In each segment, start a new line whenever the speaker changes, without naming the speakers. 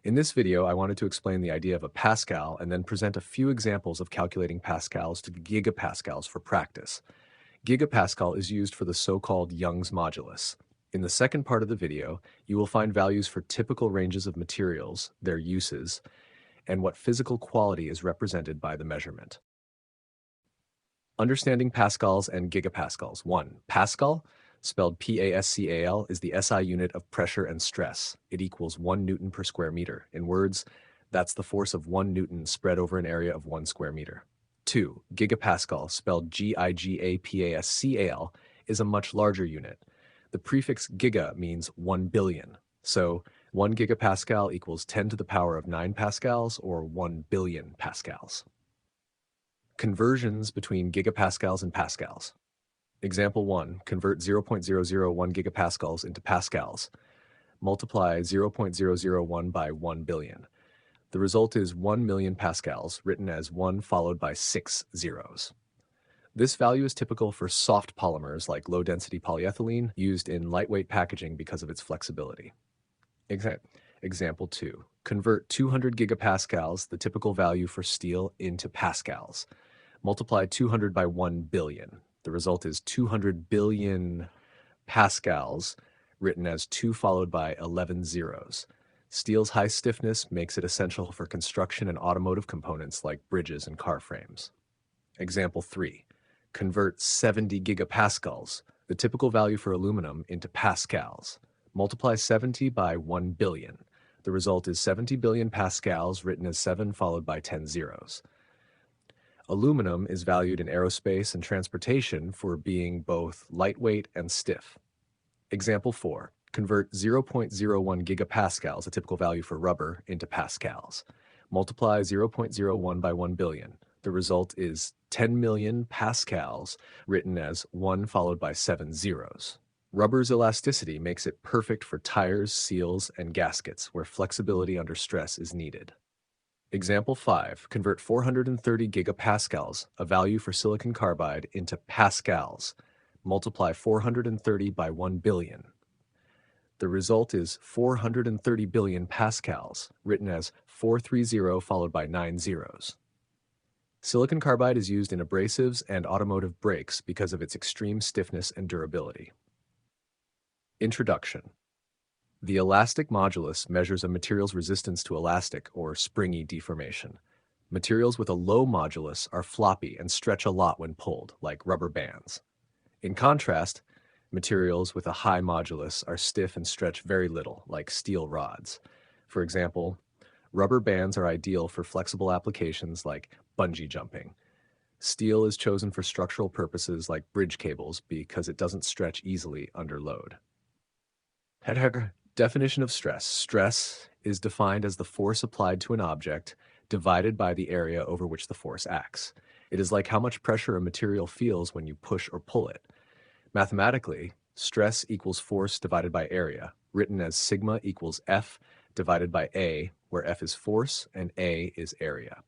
In this video, I wanted to explain the idea of a Pascal and then present a few examples of calculating Pascals to Gigapascals for practice. Gigapascal is used for the so-called Young's modulus. In the second part of the video, you will find values for typical ranges of materials, their uses, and what physical quality is represented by the measurement. Understanding Pascals and Gigapascals. 1. Pascal, spelled Pascal, is the SI unit of pressure and stress. It equals 1 Newton per square meter. In words, that's the force of 1 Newton spread over an area of 1 square meter. 2. Gigapascal, spelled Gigapascal, is a much larger unit. The prefix giga means 1 billion. So 1 gigapascal equals 10 to the power of 9 pascals, or 1 billion pascals. Conversions between gigapascals and pascals. Example 1. Convert 0.001 gigapascals into pascals. Multiply 0.001 by 1 billion. The result is 1 million pascals, written as 1 followed by 6 zeros. This value is typical for soft polymers like low-density polyethylene used in lightweight packaging because of its flexibility. Example 2. Convert 200 gigapascals, the typical value for steel, into pascals. Multiply 200 by 1 billion. The result is 200 billion pascals, written as 2 followed by 11 zeros. Steel's high stiffness makes it essential for construction and automotive components like bridges and car frames. Example 3. Convert 70 gigapascals, the typical value for aluminum, into pascals. Multiply 70 by 1 billion. The result is 70 billion pascals, written as 7 followed by 10 zeros. Aluminum is valued in aerospace and transportation for being both lightweight and stiff. Example 4. Convert 0.01 gigapascals, a typical value for rubber, into pascals. Multiply 0.01 by 1 billion. The result is 10 million pascals, written as 1 followed by 7 zeros. Rubber's elasticity makes it perfect for tires, seals, and gaskets, where flexibility under stress is needed. Example 5. Convert 430 gigapascals, a value for silicon carbide, into pascals. Multiply 430 by 1 billion. The result is 430 billion pascals, written as 430 followed by 9 zeros. Silicon carbide is used in abrasives and automotive brakes because of its extreme stiffness and durability. Introduction. The elastic modulus measures a material's resistance to elastic or springy deformation. Materials with a low modulus are floppy and stretch a lot when pulled, like rubber bands. In contrast, materials with a high modulus are stiff and stretch very little, like steel rods. For example, rubber bands are ideal for flexible applications like bungee jumping. Steel is chosen for structural purposes like bridge cables because it doesn't stretch easily under load. Definition of stress. Stress is defined as the force applied to an object divided by the area over which the force acts. It is like how much pressure a material feels when you push or pull it. Mathematically, stress equals force divided by area, written as sigma equals F divided by A, where F is force and A is area.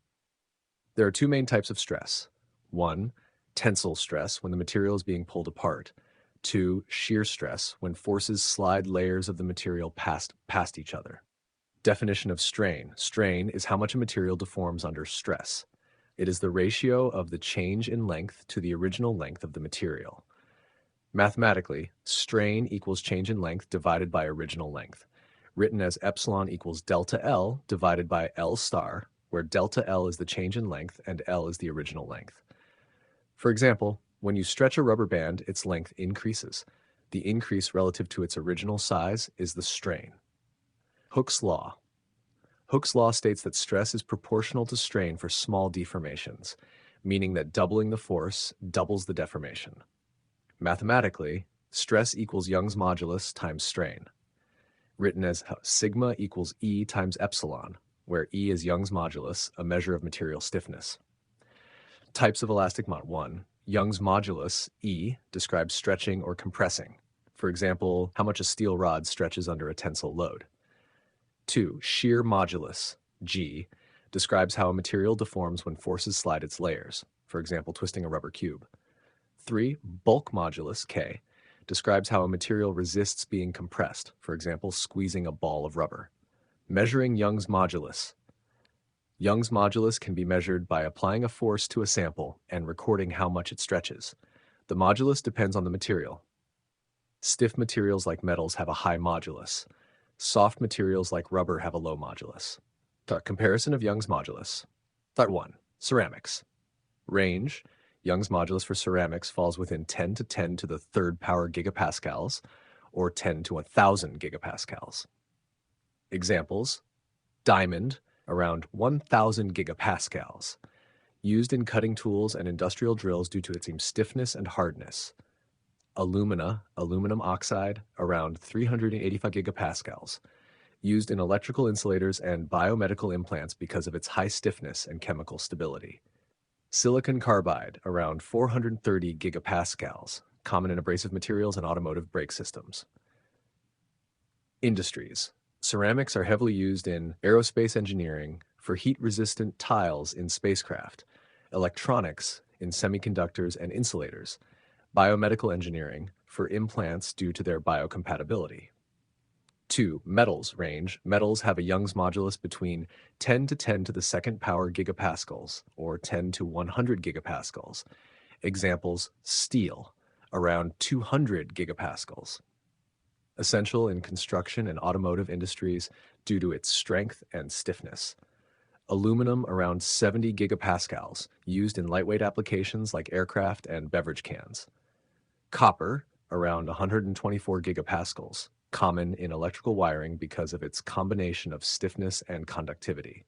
There are two main types of stress. 1. Tensile stress, when the material is being pulled apart. 2. Shear stress, when forces slide layers of the material past each other. Definition of strain. Strain is how much a material deforms under stress. It is the ratio of the change in length to the original length of the material. Mathematically, strain equals change in length divided by original length, written as epsilon equals delta L divided by L star, where delta L is the change in length and L is the original length. For example, when you stretch a rubber band, its length increases. The increase relative to its original size is the strain. Hooke's law. Hooke's law states that stress is proportional to strain for small deformations, meaning that doubling the force doubles the deformation. Mathematically, stress equals Young's modulus times strain, written as sigma equals E times epsilon, where E is Young's modulus, a measure of material stiffness. Types of elastic modulus. 1. Young's modulus, E, describes stretching or compressing. For example, how much a steel rod stretches under a tensile load. 2. Shear modulus, G, describes how a material deforms when forces slide its layers. For example, twisting a rubber cube. 3. Bulk modulus, K, describes how a material resists being compressed. For example, squeezing a ball of rubber. Measuring Young's modulus. Young's modulus can be measured by applying a force to a sample and recording how much it stretches. The modulus depends on the material. Stiff materials like metals have a high modulus. Soft materials like rubber have a low modulus. Comparison of Young's modulus. 1. Ceramics. Range. Young's modulus for ceramics falls within 10 to 10 to the third power gigapascals, or 10 to 1,000 gigapascals. Examples: diamond, around 1,000 gigapascals, used in cutting tools and industrial drills due to its stiffness and hardness. Aluminum oxide, around 385 gigapascals, used in electrical insulators and biomedical implants because of its high stiffness and chemical stability. Silicon carbide, around 430 gigapascals, common in abrasive materials and automotive brake systems. Industries. Ceramics are heavily used in aerospace engineering for heat-resistant tiles in spacecraft, electronics in semiconductors and insulators, biomedical engineering for implants due to their biocompatibility. 2. Metals range. Metals have a Young's modulus between 10 to 10 to the second power gigapascals, or 10 to 100 gigapascals. Examples: steel, around 200 gigapascals. Essential in construction and automotive industries due to its strength and stiffness. Aluminum, around 70 gigapascals, used in lightweight applications like aircraft and beverage cans. Copper, around 124 gigapascals, common in electrical wiring because of its combination of stiffness and conductivity.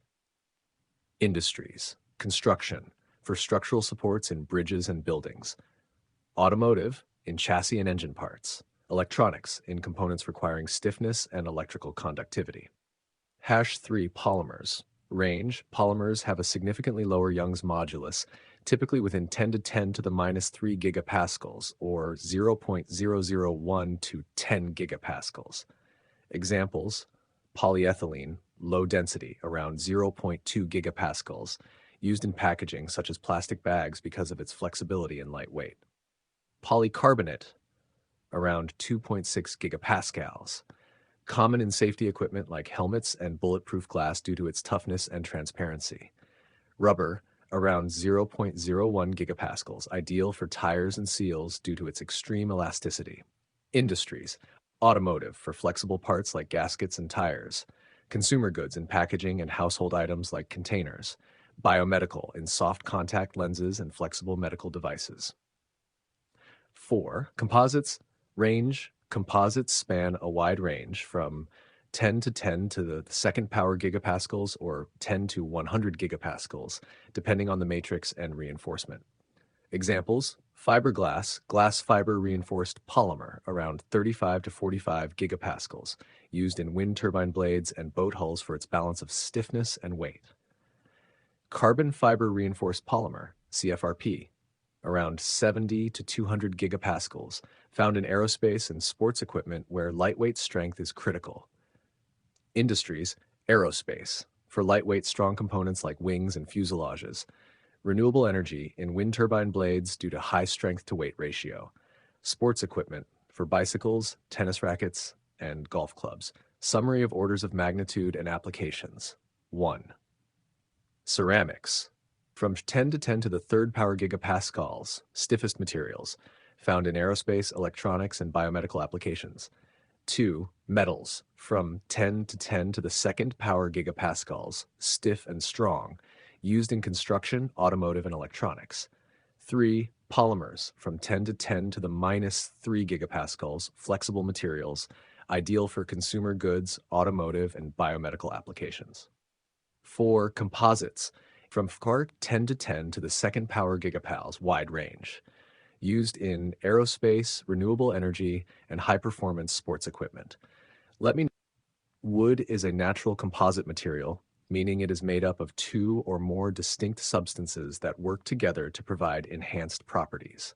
Industries. Construction, for structural supports in bridges and buildings. Automotive, in chassis and engine parts. Electronics, in components requiring stiffness and electrical conductivity. 3. Polymers. Range. Polymers have a significantly lower Young's modulus, typically within 10 to 10 to the minus 3 gigapascals, or 0.001 to 10 gigapascals. Examples: polyethylene, low density, around 0.2 gigapascals, used in packaging such as plastic bags because of its flexibility and lightweight. Polycarbonate, around 2.6 gigapascals, common in safety equipment like helmets and bulletproof glass due to its toughness and transparency. Rubber, around 0.01 gigapascals, ideal for tires and seals due to its extreme elasticity. Industries. Automotive, for flexible parts like gaskets and tires. Consumer goods in packaging and household items like containers. Biomedical, in soft contact lenses and flexible medical devices. 4. Composites. Range. Composites span a wide range from 10 to 10 to the second power gigapascals, or 10 to 100 gigapascals, depending on the matrix and reinforcement. Examples: fiberglass, glass fiber reinforced polymer, around 35 to 45 gigapascals, used in wind turbine blades and boat hulls for its balance of stiffness and weight. Carbon fiber reinforced polymer, CFRP, around 70 to 200 gigapascals, found in aerospace and sports equipment where lightweight strength is critical. Industries. Aerospace, for lightweight strong components like wings and fuselages. Renewable energy, in wind turbine blades due to high strength to weight ratio. Sports equipment, for bicycles, tennis rackets, and golf clubs. Summary of orders of magnitude and applications. 1. Ceramics, from 10 to 10 to the third power gigapascals, stiffest materials, found in aerospace, electronics, and biomedical applications. 2. Metals, from 10 to 10 to the second power gigapascals, stiff and strong, used in construction, automotive, and electronics. 3. Polymers, from 10 to 10 to the minus 3 gigapascals, flexible materials, ideal for consumer goods, automotive, and biomedical applications. 4. Composites, from 10 to 10 to the second power gigapascals, wide range, used in aerospace, renewable energy, and high-performance sports equipment. Wood is a natural composite material, meaning it is made up of two or more distinct substances that work together to provide enhanced properties.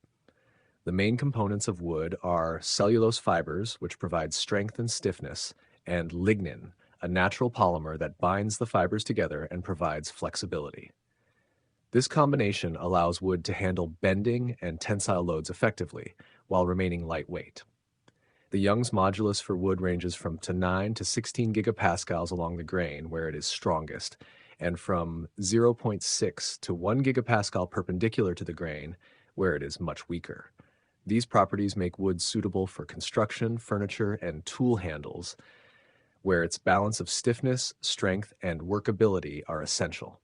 The main components of wood are cellulose fibers, which provide strength and stiffness, and lignin, a natural polymer that binds the fibers together and provides flexibility. This combination allows wood to handle bending and tensile loads effectively while remaining lightweight. The Young's modulus for wood ranges from 9 to 16 gigapascals along the grain, where it is strongest, and from 0.6 to 1 gigapascal perpendicular to the grain, where it is much weaker. These properties make wood suitable for construction, furniture, and tool handles, where its balance of stiffness, strength, and workability are essential.